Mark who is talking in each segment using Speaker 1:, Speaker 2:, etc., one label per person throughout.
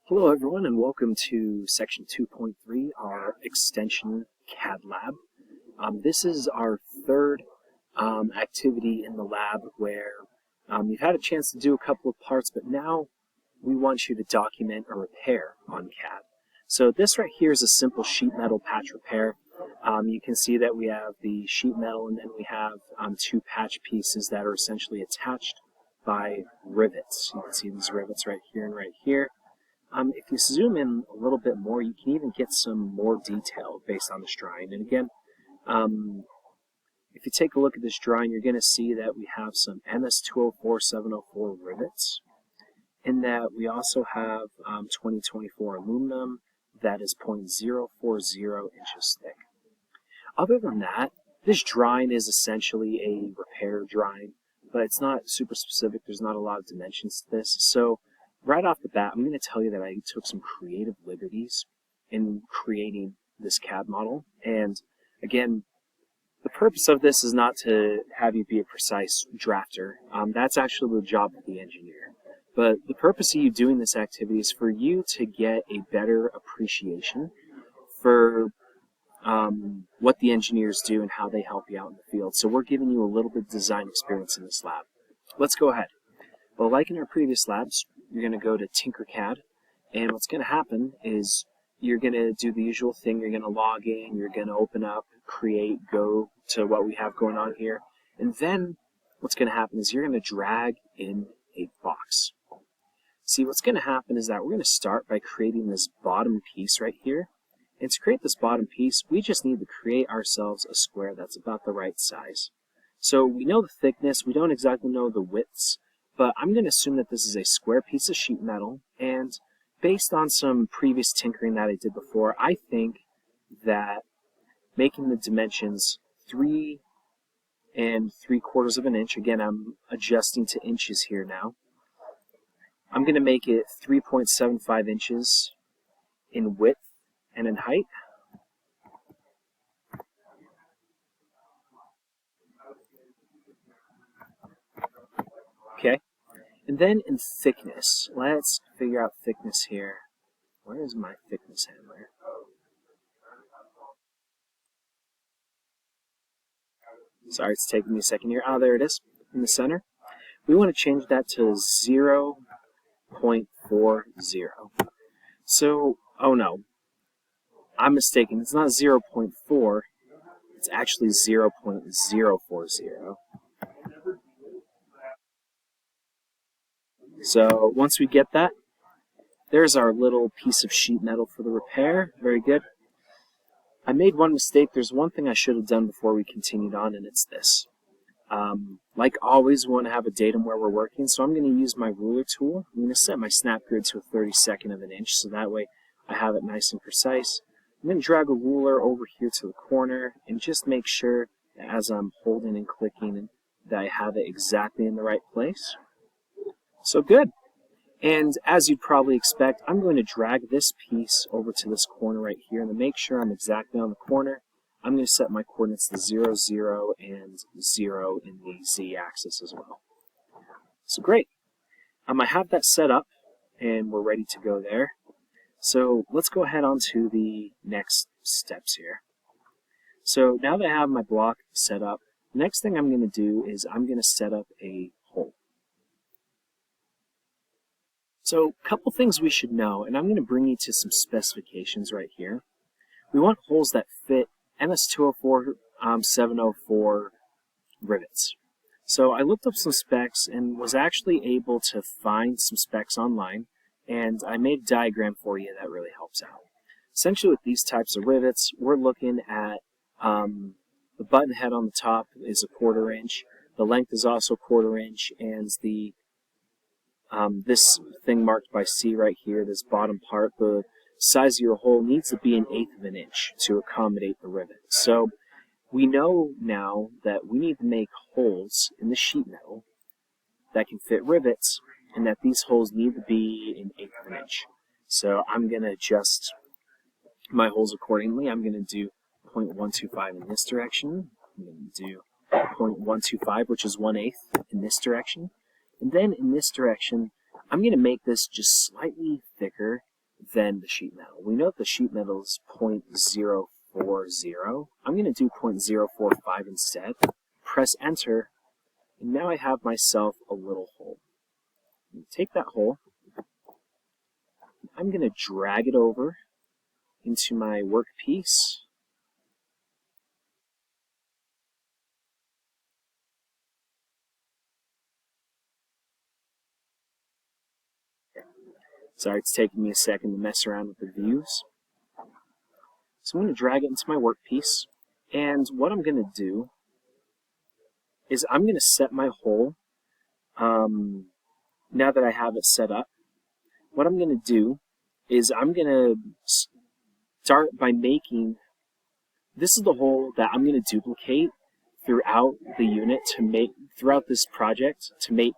Speaker 1: Hello everyone and welcome to section 2.3, our extension CAD lab. This is our third activity in the lab where you've had a chance to do a couple of parts, but now we want you to document a repair on CAD. So this right here is a simple sheet metal patch repair. You can see that we have the sheet metal and then we have two patch pieces that are essentially attached by rivets. You can see these rivets right here and right here. If you zoom in a little bit more, you can even get some more detail based on this drawing. And again, if you take a look at this drawing, you're going to see that we have some MS-204-704 rivets, and that we also have 2024 aluminum that is 0.040 inches thick. Other than that, this drawing is essentially a repair drawing, but it's not super specific. There's not a lot of dimensions to this. So right off the bat, I'm going to tell you that I took some creative liberties in creating this CAD model. And again, the purpose of this is not to have you be a precise drafter. That's actually the job of the engineer. But the purpose of you doing this activity is for you to get a better appreciation for what the engineers do and how they help you out in the field. So we're giving you a little bit of design experience in this lab. Let's go ahead. Well, like in our previous labs, you're going to go to Tinkercad, and what's going to happen is you're going to do the usual thing. You're going to log in, you're going to open up, create, go to what we have going on here, and then what's going to happen is you're going to drag in a box. See, what's going to happen is that we're going to start by creating this bottom piece right here, and to create this bottom piece, we just need to create ourselves a square that's about the right size. So we know the thickness, we don't exactly know the widths, but I'm going to assume that this is a square piece of sheet metal, and based on some previous tinkering that I did before, I think that making the dimensions 3 3/4 of an inch, again I'm adjusting to inches here now, I'm going to make it 3.75 inches in width and in height. Okay. And then in thickness, let's figure out thickness here. Where is my thickness handler? Sorry, it's taking me a second here. Oh, there it is, in the center. We want to change that to 0.40. So, oh no, I'm mistaken. It's not 0.4, it's actually 0.040. So once we get that, there's our little piece of sheet metal for the repair. Very good. I made one mistake. There's one thing I should have done before we continued on, and it's this. Like always, we want to have a datum where we're working, so I'm going to use my ruler tool. I'm going to set my snap grid to a 32nd of an inch, so that way I have it nice and precise. I'm going to drag a ruler over here to the corner and just make sure that as I'm holding and clicking that I have it exactly in the right place. So good. And as you'd probably expect, I'm going to drag this piece over to this corner right here, and to make sure I'm exactly on the corner, I'm going to set my coordinates to 0, 0, and 0 in the z-axis as well. So great. I have that set up, and we're ready to go there. So let's go ahead on to the next steps here. So now that I have my block set up, the next thing I'm going to do is I'm going to set up a hole. So a couple things we should know, and I'm going to bring you to some specifications right here. We want holes that fit MS-204-704 rivets. So I looked up some specs and was actually able to find some specs online, and I made a diagram for you that really helps out. Essentially with these types of rivets, we're looking at the button head on the top is a 1/4 inch, the length is also 1/4 inch, and the this thing marked by C right here, this bottom part, the size of your hole needs to be 1/8 of an inch to accommodate the rivet. So we know now that we need to make holes in the sheet metal that can fit rivets, and that these holes need to be 1/8 of an inch. So I'm going to adjust my holes accordingly. I'm going to do 0.125 in this direction. I'm going to do 0.125, which is 1/8 in this direction. And then in this direction, I'm going to make this just slightly thicker than the sheet metal. We know that the sheet metal is 0.040. I'm going to do 0.045 instead. Press enter, and now I have myself a little hole. Take that hole, I'm going to drag it over into my workpiece. Sorry, it's taking me a second to mess around with the views. So I'm going to drag it into my workpiece, and what I'm going to do is I'm going to set my hole. Now that I have it set up, what I'm going to do is I'm going to start by making, this is the hole that I'm going to duplicate throughout the unit to make, throughout this project, to make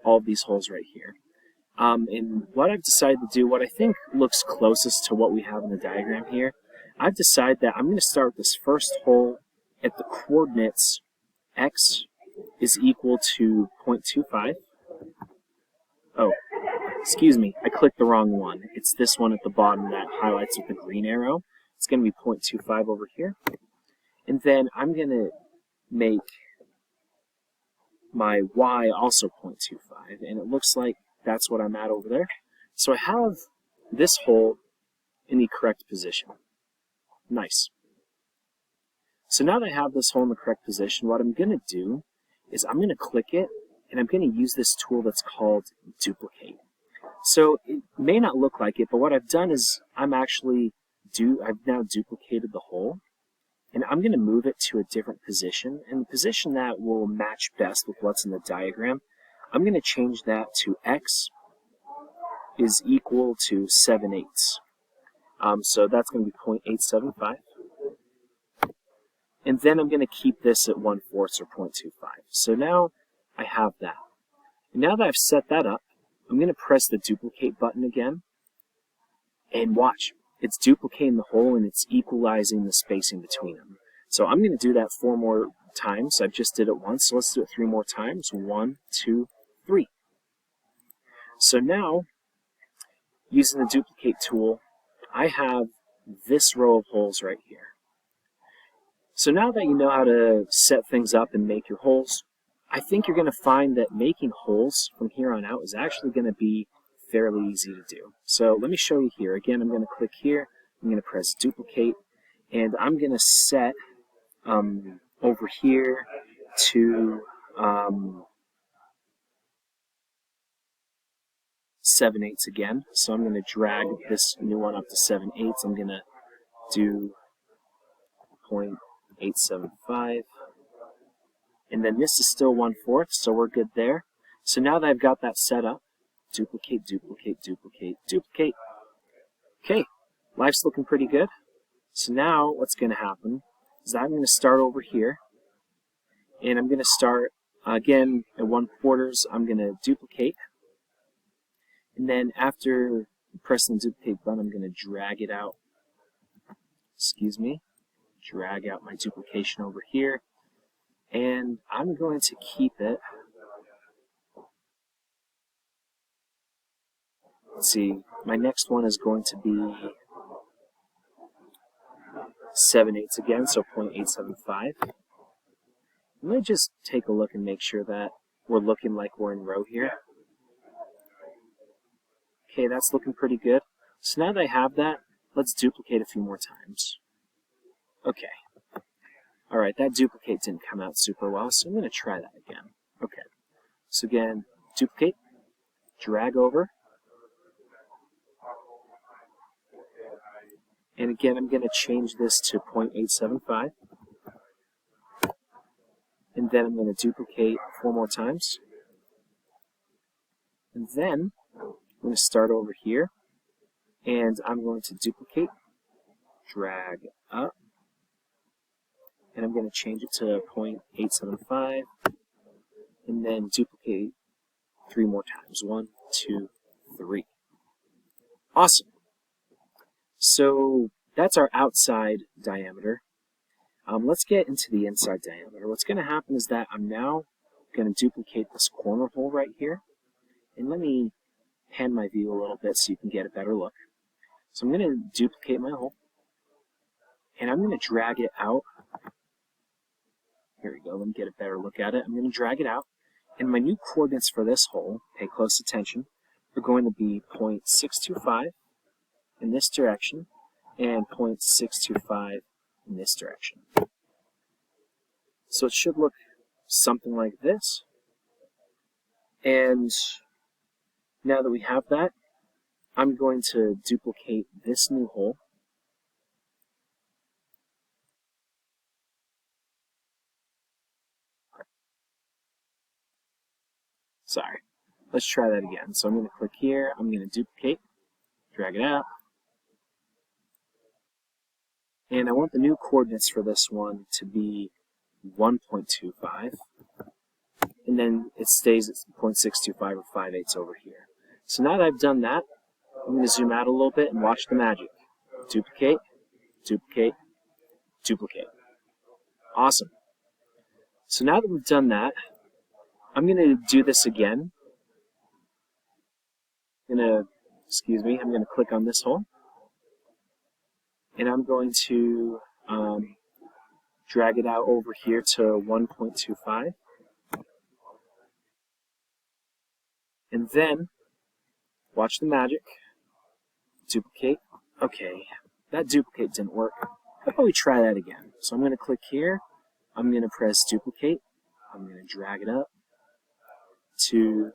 Speaker 1: all of these holes right here. And what I've decided to do, what I think looks closest to what we have in the diagram here, I've decided that I'm going to start with this first hole at the coordinates x is equal to 0.25. Oh, excuse me, I clicked the wrong one. It's this one at the bottom that highlights with the green arrow. It's going to be 0.25 over here. And then I'm going to make my y also 0.25, and it looks like that's what I'm at over there. So I have this hole in the correct position. Nice. So now that I have this hole in the correct position, what I'm going to do is I'm going to click it, and I'm going to use this tool that's called duplicate. So it may not look like it, but what I've done is I've now duplicated the hole, and I'm going to move it to a different position, and the position that will match best with what's in the diagram, I'm going to change that to x is equal to 7/8. So that's going to be 0.875. And then I'm going to keep this at 1/4 or 0.25. So now I have that. And now that I've set that up, I'm going to press the duplicate button again. And watch, it's duplicating the hole and it's equalizing the spacing between them. So I'm going to do that 4 more times. I just did it once, so let's do it 3 more times. 1, 2, 3. So now, using the duplicate tool, I have this row of holes right here. So now that you know how to set things up and make your holes, I think you're going to find that making holes from here on out is actually going to be fairly easy to do. So let me show you here. Again, I'm going to click here, I'm going to press duplicate, and I'm going to set over here to 7/8 again. So I'm going to drag this new one up to 7/8. I'm going to do 0.875. And then this is still 1/4, so we're good there. So now that I've got that set up, duplicate, duplicate, duplicate, duplicate. Okay, life's looking pretty good. So now what's going to happen is I'm going to start over here, and I'm going to start again at 1/4. I'm going to duplicate, and then after pressing the duplicate button, I'm going to drag it out. Excuse me, drag out my duplication over here, and I'm going to keep it. Let's see, my next one is going to be 7/8 again, so 0.875. Let me just take a look and make sure that we're looking like we're in row here. Okay, that's looking pretty good. So now that I have that, let's duplicate a few more times. Okay. Alright, that duplicate didn't come out super well, so I'm going to try that again. Okay. So again, duplicate, drag over, and again I'm going to change this to 0.875. And then I'm going to duplicate 4 more times. And then I'm going to start over here, and I'm going to duplicate, drag up, and I'm going to change it to 0.875, and then duplicate 3 more times. 1, 2, 3. Awesome. So that's our outside diameter. Let's get into the inside diameter. What's going to happen is that I'm now going to duplicate this corner hole right here. And let me pan my view a little bit so you can get a better look. So I'm going to duplicate my hole, and I'm going to drag it out. Here we go, let me get a better look at it. I'm going to drag it out, and my new coordinates for this hole, pay close attention, are going to be 0.625 in this direction and 0.625 in this direction. So it should look something like this. And now that we have that, I'm going to duplicate this new hole. Sorry. Let's try that again. So I'm going to click here, I'm going to duplicate, drag it out. And I want the new coordinates for this one to be 1.25. And then it stays at 0.625 or 5/8 over here. So now that I've done that, I'm going to zoom out a little bit and watch the magic. Duplicate, duplicate, duplicate. Awesome. So now that we've done that, I'm going to do this again. I'm going to click on this hole. And I'm going to drag it out over here to 1.25. And then, watch the magic. Duplicate. Okay, that duplicate didn't work. How about we try that again? So I'm going to click here. I'm going to press duplicate. I'm going to drag it up to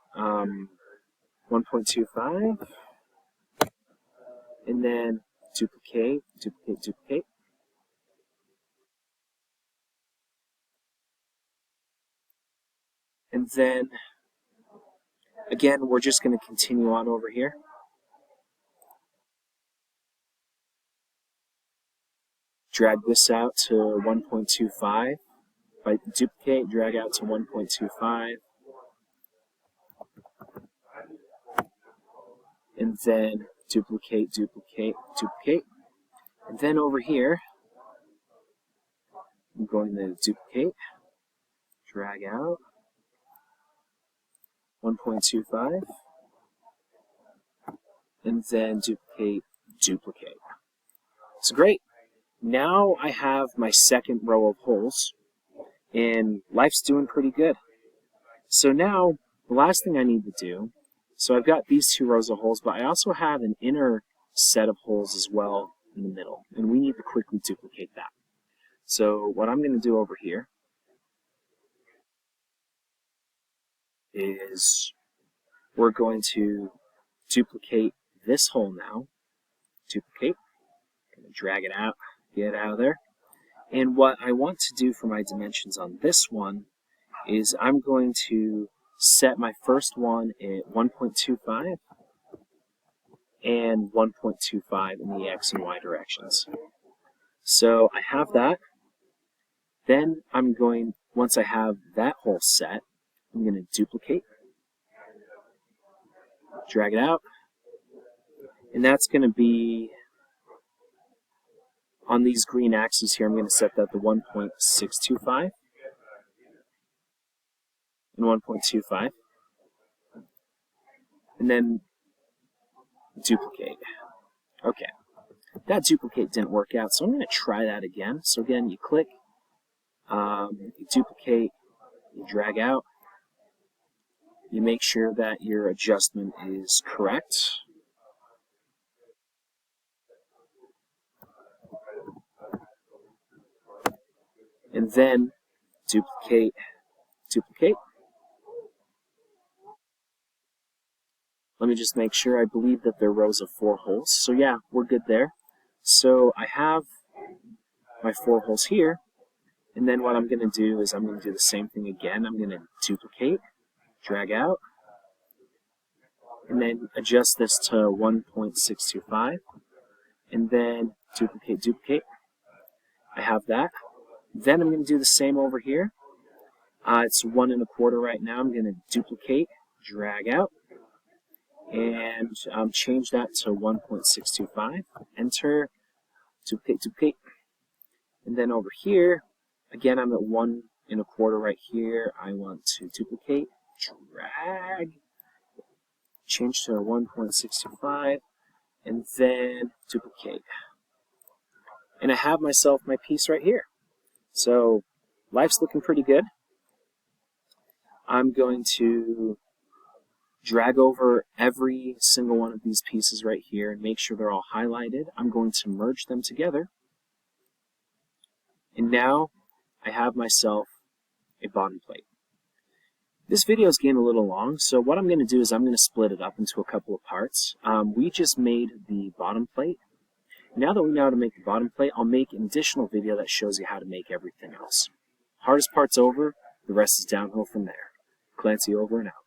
Speaker 1: 1.25. And then duplicate, duplicate, duplicate. And then, again, we're just going to continue on over here. Drag this out to 1.25. By duplicate, drag out to 1.25. And then duplicate, duplicate, duplicate. And then over here, I'm going to duplicate, drag out 1.25, and then duplicate, duplicate. So great. Now I have my second row of holes, and life's doing pretty good. So now, the last thing I need to do, so I've got these two rows of holes, but I also have an inner set of holes as well in the middle, and we need to quickly duplicate that. So what I'm going to do over here is we're going to duplicate this hole now. Duplicate. I'm going to drag it out, get it out of there. And what I want to do for my dimensions on this one is I'm going to set my first one at 1.25 and 1.25 in the X and Y directions. So I have that. Then I'm going, once I have that hole set, I'm going to duplicate, drag it out, and that's going to be on these green axes here. I'm going to set that to 1.625 and 1.25, and then duplicate. Okay, that duplicate didn't work out, so I'm going to try that again. So again, you click, you duplicate, you drag out, you make sure that your adjustment is correct. And then duplicate, duplicate. Let me just make sure. I believe that they're rows of 4 holes. So yeah, we're good there. So I have my 4 holes here. And then what I'm going to do is I'm going to do the same thing again. I'm going to duplicate, drag out, and then adjust this to 1.625. And then duplicate, duplicate. I have that. Then I'm going to do the same over here. It's 1 1/4 right now. I'm going to duplicate, drag out, and change that to 1.625. Enter, duplicate, duplicate. And then over here, again, I'm at 1 1/4 right here. I want to duplicate, drag, change to 1.625, and then duplicate. And I have myself my piece right here. So life's looking pretty good. I'm going to drag over every single one of these pieces right here and make sure they're all highlighted. I'm going to merge them together. And now I have myself a bottom plate. This video is getting a little long, so what I'm going to do is I'm going to split it up into a couple of parts. We just made the bottom plate. Now that we know how to make the bottom plate, I'll make an additional video that shows you how to make everything else. Hardest part's over, the rest is downhill from there. Clancy over and out.